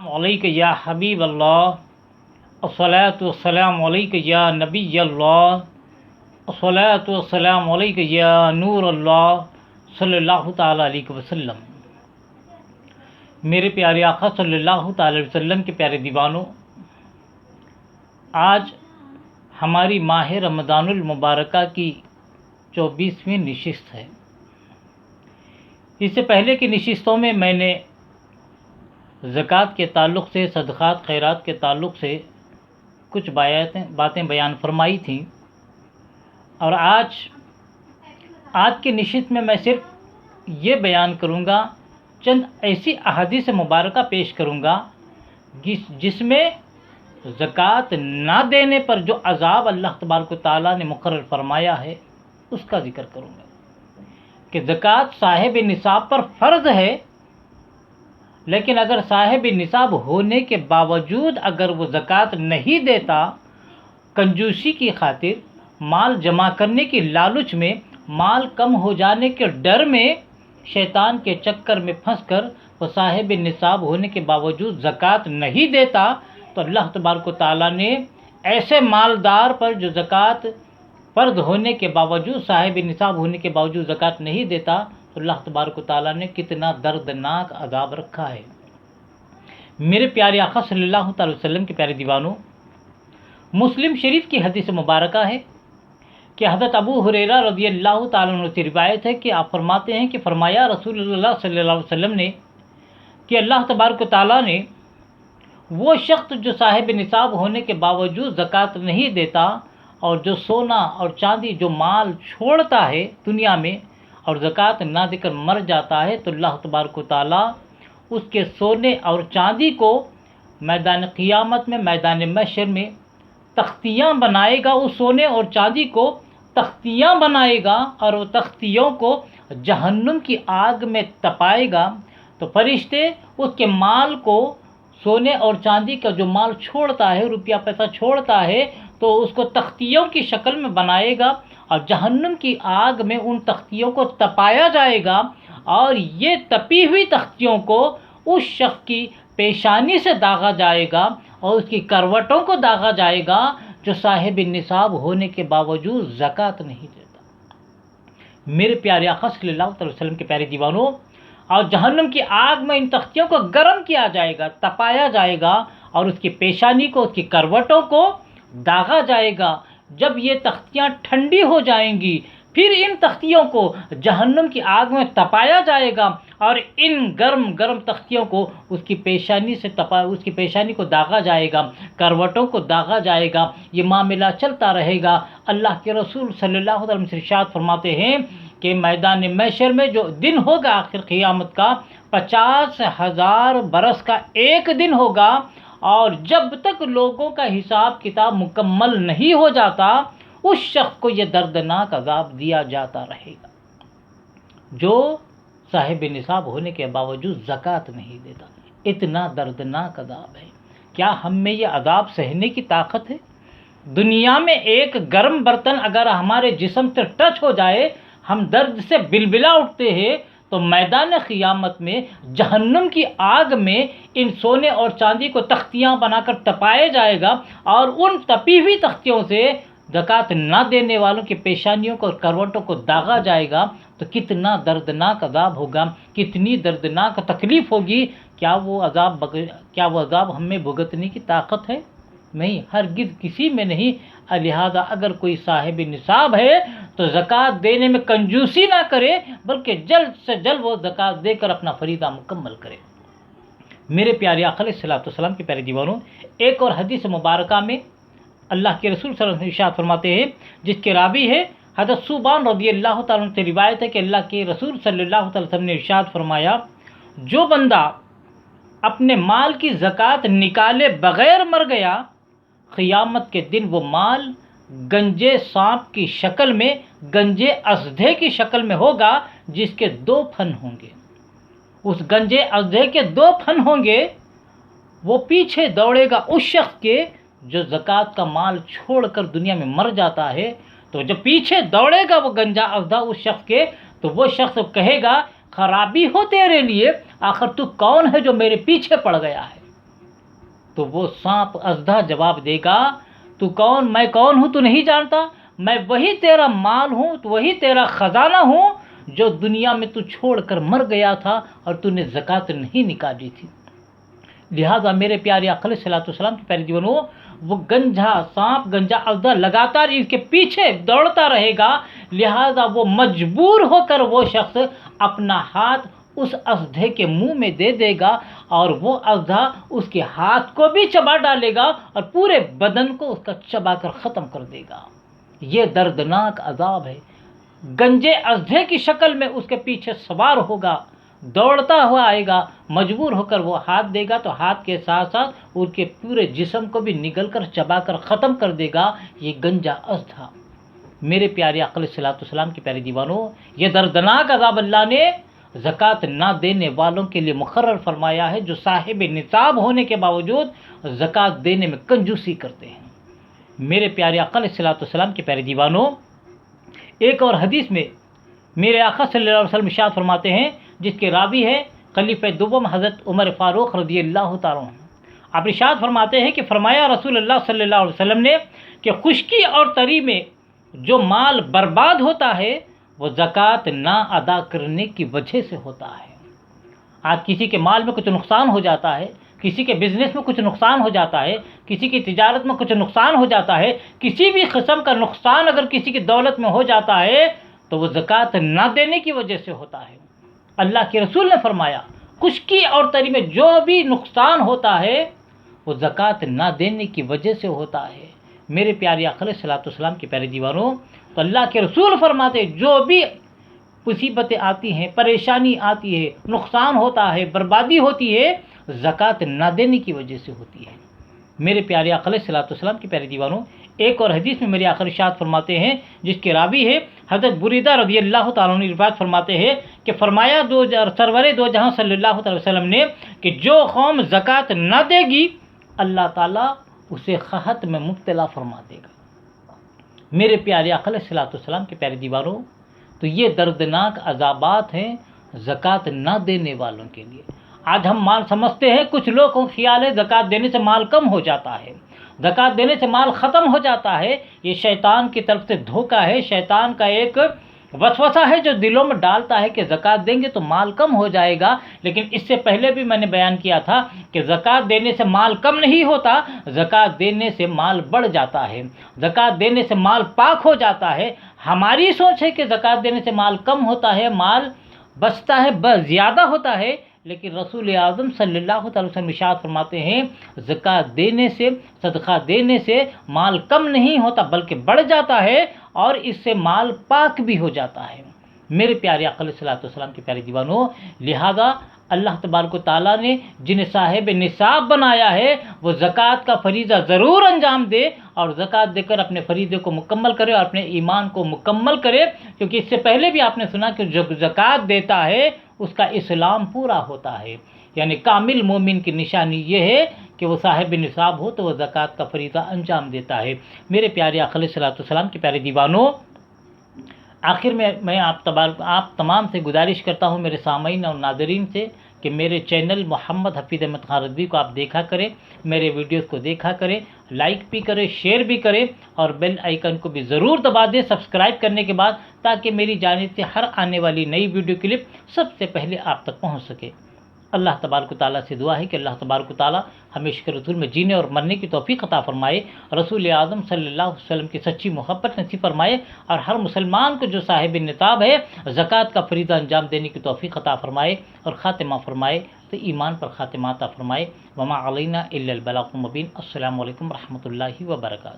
علیک یا حبیب اللہ، الصلاۃ والسلام علیک یا نبی اللہ، الصلاۃ والسلام علیک یا نور اللہ صلی اللہ تعالیٰ علیہ وسلم۔ میرے پیارے آقا صلی اللہ تعالیٰ علیہ وسلم کے پیارے دیوانوں، آج ہماری ماہ رمضان المبارکہ کی 24ویں نشست ہے۔ اس سے پہلے کی نشستوں میں نے زکوٰۃ کے تعلق سے، صدقات خیرات کے تعلق سے کچھ باتیں بیان فرمائی تھیں، اور آج کی نشست میں صرف یہ بیان کروں گا، چند ایسی احادیث مبارکہ پیش کروں گا جس میں زکوٰۃ نہ دینے پر جو عذاب اللہ تبارک و تعالیٰ نے مقرر فرمایا ہے اس کا ذکر کروں گا کہ زکوٰۃ صاحب نصاب پر فرض ہے، لیکن اگر صاحب نصاب ہونے کے باوجود اگر وہ زکوٰۃ نہیں دیتا، کنجوسی کی خاطر، مال جمع کرنے کی لالچ میں، مال کم ہو جانے کے ڈر میں، شیطان کے چکر میں پھنس کر وہ صاحب نصاب ہونے کے باوجود زکوٰۃ نہیں دیتا، تو اللہ تبارک و تعالیٰ نے ایسے مالدار پر جو زکوٰۃ فرض ہونے کے باوجود، صاحب نصاب ہونے کے باوجود زکوٰۃ نہیں دیتا، تو اللہ تبارک و تعالیٰ نے کتنا دردناک عذاب رکھا ہے۔ میرے پیارے آقا صلی اللہ تعالی وسلم کے پیارے دیوانوں، مسلم شریف کی حدیث مبارکہ ہے کہ حضرت ابو ہریرہ رضی اللہ تعالیٰ عنہ سے روایت ہے کہ آپ فرماتے ہیں کہ فرمایا رسول اللہ صلی اللہ علیہ وسلم نے کہ اللہ تبارک و تعالیٰ نے وہ شخص جو صاحب نصاب ہونے کے باوجود زکوٰۃ نہیں دیتا اور جو سونا اور چاندی جو مال چھوڑتا ہے دنیا میں اور زکوٰۃ نہ دے کر مر جاتا ہے، تو اللہ تبارک و تعالیٰ اس کے سونے اور چاندی کو میدان قیامت میں، میدان محشر میں تختیاں بنائے گا، اس سونے اور چاندی کو تختیاں بنائے گا اور وہ تختیوں کو جہنم کی آگ میں تپائے گا۔ تو فرشتے اس کے مال کو، سونے اور چاندی کا جو مال چھوڑتا ہے، روپیہ پیسہ چھوڑتا ہے، تو اس کو تختیوں کی شکل میں بنائے گا اور جہنم کی آگ میں ان تختیوں کو تپایا جائے گا، اور یہ تپی ہوئی تختیوں کو اس شخص کی پیشانی سے داغا جائے گا اور اس کی کروٹوں کو داغا جائے گا جو صاحب نصاب ہونے کے باوجود زکوٰۃ نہیں دیتا۔ میرے پیارے آقا صلی اللہ علیہ وسلم کے پیارے دیوانوں، اور جہنم کی آگ میں ان تختیوں کو گرم کیا جائے گا، تپایا جائے گا، اور اس کی پیشانی کو، اس کی کروٹوں کو داغا جائے گا۔ جب یہ تختیاں ٹھنڈی ہو جائیں گی، پھر ان تختیوں کو جہنم کی آگ میں تپایا جائے گا اور ان گرم تختیوں کو اس کی پیشانی کو داغا جائے گا، کروٹوں کو داغا جائے گا۔ یہ معاملہ چلتا رہے گا۔ اللہ کے رسول صلی اللہ علیہ وسلم ارشاد فرماتے ہیں کہ میدان محشر میں جو دن ہوگا آخر قیامت کا، 50,000 برس کا ایک دن ہوگا، اور جب تک لوگوں کا حساب کتاب مکمل نہیں ہو جاتا، اس شخص کو یہ دردناک عذاب دیا جاتا رہے گا جو صاحب نصاب ہونے کے باوجود زکوٰۃ نہیں دیتا۔ اتنا دردناک عذاب ہے۔ کیا ہم میں یہ عذاب سہنے کی طاقت ہے؟ دنیا میں ایک گرم برتن اگر ہمارے جسم سے ٹچ ہو جائے، ہم درد سے بلبلا اٹھتے ہیں، تو میدان قیامت میں جہنم کی آگ میں ان سونے اور چاندی کو تختیاں بنا کر تپایا جائے گا، اور ان تپی ہوئی تختیوں سے زکوٰۃ نہ دینے والوں کی پیشانیوں کو اور کروٹوں کو داغا جائے گا۔ تو کتنا دردناک عذاب ہوگا، کتنی دردناک تکلیف ہوگی۔ کیا وہ عذاب ہم میں بھگتنے کی طاقت ہے؟ نہیں، ہرگز کسی میں نہیں۔ لہذا اگر کوئی صاحب نصاب ہے تو زکوٰۃ دینے میں کنجوسی نہ کرے، بلکہ جلد سے جلد وہ زکوٰۃ دے کر اپنا فریضہ مکمل کرے۔ میرے پیارے آقا علیہ الصلوۃ والسلام کے پیارے دیوانوں، ایک اور حدیث مبارکہ میں اللہ کے رسول صلی اللہ علیہ وسلم ارشاد فرماتے ہیں، جس کے راوی ہے حضرت ثوبان رضی اللہ تعالیٰ عنہ سے روایت ہے کہ اللہ کے رسول صلی اللہ علیہ وسلم نے ارشاد فرمایا، جو بندہ اپنے مال کی زکوٰۃ نکالے بغیر مر گیا، قیامت کے دن وہ مال گنجے سانپ کی شکل میں، گنجے اژدھے کی شکل میں ہوگا، جس کے 2 پھن ہوں گے۔ اس گنجے اژدھے کے 2 پھن ہوں گے۔ وہ پیچھے دوڑے گا اس شخص کے جو زکوٰۃ کا مال چھوڑ کر دنیا میں مر جاتا ہے، تو جب پیچھے دوڑے گا وہ گنجا اژدھا اس شخص کے، تو وہ شخص کہے گا، خرابی ہو تیرے لیے، آخر تو کون ہے جو میرے پیچھے پڑ گیا ہے؟ تو وہ سانپ اژدھا جواب دے گا تو کون، میں کون ہوں تو نہیں جانتا؟ میں وہی تیرا مال ہوں، تو وہی تیرا خزانہ ہوں جو دنیا میں تو چھوڑ کر مر گیا تھا اور تو نے زکوٰۃ نہیں نکالی تھی۔ لہٰذا میرے پیارے آقا علیہ الصلوۃ والسلام کی پیارے دیوانوں، وہ گنجا سانپ، گنجا اژدھا لگاتار اس کے پیچھے دوڑتا رہے گا، لہٰذا وہ مجبور ہو کر وہ شخص اپنا ہاتھ اس اژدھے کے منہ میں دے دے گا اور وہ اژدھا اس کے ہاتھ کو بھی چبا ڈالے گا اور پورے بدن کو اس کا چبا کر ختم کر دے گا۔ یہ دردناک عذاب ہے۔ گنجے اژدھے کی شکل میں اس کے پیچھے سوار ہوگا، دوڑتا ہوا آئے گا، مجبور ہو کر وہ ہاتھ دے گا تو ہاتھ کے ساتھ ساتھ ان کے پورے جسم کو بھی نگل کر چبا کر ختم کر دے گا یہ گنجا اژدھا۔ میرے پیارے آقا علیہ الصلوۃ والسلام کے پیارے دیوانوں، یہ دردناک عذاب اللہ نے زکوٰۃ نہ دینے والوں کے لیے مقرر فرمایا ہے، جو صاحب نصاب ہونے کے باوجود زکوٰۃ دینے میں کنجوسی کرتے ہیں۔ میرے پیارے آقا علیہ الصلوۃ والسلام کے پیارے دیوانوں، ایک اور حدیث میں میرے آقا صلی اللہ علیہ وسلم ارشاد فرماتے ہیں، جس کے راوی ہے خلیفہ دوم حضرت عمر فاروق رضی اللہ تعالیٰ عنہ۔ آپ ارشاد فرماتے ہیں کہ فرمایا رسول اللہ صلی اللہ علیہ وسلم نے کہ خشکی اور تری میں جو مال برباد ہوتا ہے وہ زکوٰۃ نہ ادا کرنے کی وجہ سے ہوتا ہے۔ آج کسی کے مال میں کچھ نقصان ہو جاتا ہے، کسی کے بزنس میں کچھ نقصان ہو جاتا ہے، کسی کی تجارت میں کچھ نقصان ہو جاتا ہے، کسی بھی قسم کا نقصان اگر کسی کی دولت میں ہو جاتا ہے تو وہ زکوٰۃ نہ دینے کی وجہ سے ہوتا ہے۔ اللہ کے رسول نے فرمایا خشکی اور تری میں جو بھی نقصان ہوتا ہے وہ زکوٰۃ نہ دینے کی وجہ سے ہوتا ہے۔ میرے پیارے آقا علیہ الصلوۃ والسلام کے پیارے دیوانوں، تو اللہ کے رسول فرماتے جو بھی مصیبتیں آتی ہیں، پریشانی آتی ہے، نقصان ہوتا ہے، بربادی ہوتی ہے، زکوٰۃ نہ دینے کی وجہ سے ہوتی ہے۔ میرے پیارے آقا علیہ الصلوۃ والسلام کے پیارے دیوانوں، ایک اور حدیث میں میرے آقا ارشاد فرماتے ہیں، جس کے راوی ہے حضرت بریدہ رضی اللہ تعالیٰ عنہ، روایت فرماتے ہیں کہ فرمایا سرور دو جہاں صلی اللہ تعالی وسلم نے کہ جو قوم زکوٰۃ نہ دے گی اللہ تعالیٰ اسے قحط میں مبتلا فرما دے گا۔ میرے پیارے آقا علیہ الصلوۃ والسلام کے پیارے دیوانوں، تو یہ دردناک عذابات ہیں زکوٰۃ نہ دینے والوں کے لیے۔ آج ہم مال سمجھتے ہیں، کچھ لوگ کو خیال ہے زکوٰۃ دینے سے مال کم ہو جاتا ہے، زکوٰۃ دینے سے مال ختم ہو جاتا ہے۔ یہ شیطان کی طرف سے دھوکہ ہے، شیطان کا ایک وسوسہ ہے جو دلوں میں ڈالتا ہے کہ زکوٰۃ دیں گے تو مال کم ہو جائے گا۔ لیکن اس سے پہلے بھی میں نے بیان کیا تھا کہ زکوٰۃ دینے سے مال کم نہیں ہوتا، زکوٰۃ دینے سے مال بڑھ جاتا ہے، زکوٰۃ دینے سے مال پاک ہو جاتا ہے۔ ہماری سوچ ہے کہ زکوٰۃ دینے سے مال کم ہوتا ہے، مال بچتا ہے، زیادہ ہوتا ہے، لیکن رسول اعظم صلی اللہ علیہ وسلم ارشاد فرماتے ہیں زکوٰۃ دینے سے، صدقہ دینے سے مال کم نہیں ہوتا بلکہ بڑھ جاتا ہے اور اس سے مال پاک بھی ہو جاتا ہے۔ میرے پیارے آقا علیہ الصلوۃ والسلام کے پیارے دیوانوں، لہذا اللہ تبارک و تعالیٰ نے جنہیں صاحب نصاب بنایا ہے وہ زکوٰۃ کا فریضہ ضرور انجام دے اور زکوٰۃ دے کر اپنے فریضے کو مکمل کرے اور اپنے ایمان کو مکمل کرے، کیونکہ اس سے پہلے بھی آپ نے سنا کہ جو زکوٰۃ دیتا ہے اس کا اسلام پورا ہوتا ہے۔ یعنی کامل مومن کی نشانی یہ ہے کہ وہ صاحب نصاب ہو تو وہ زکوٰۃ کا فریضہ انجام دیتا ہے۔ میرے پیارے آقا علیہ الصلوۃ والسلام کے پیارے دیوانوں، آخر میں آپ تمام سے گزارش کرتا ہوں، میرے سامعین اور ناظرین سے، کہ میرے چینل محمد حفیظ احمد خان رضوی کو آپ دیکھا کریں، میرے ویڈیوز کو دیکھا کریں، لائک بھی کریں، شیئر بھی کریں اور بیل آئیکن کو بھی ضرور دبا دیں سبسکرائب کرنے کے بعد، تاکہ میری جانب سے ہر آنے والی نئی ویڈیو کلپ سب سے پہلے آپ تک پہنچ سکے۔ اللہ تبارک و تعالیٰ سے دعا ہے کہ اللہ تبارک و تعالیٰ ہمیں عشق رسول میں جینے اور مرنے کی توفیق عطا فرمائے، رسول اعظم صلی اللہ علیہ وسلم کی سچی محبت نصیب فرمائے اور ہر مسلمان کو جو صاحب نصاب ہے زکوٰۃ کا فریضہ انجام دینے کی توفیق عطا فرمائے اور خاتمہ فرمائے، تو ایمان پر خاتمہ عطا فرمائے۔ وما علینا الا البلاغ المبین۔ السلام علیکم ورحمۃ اللہ وبرکاتہ۔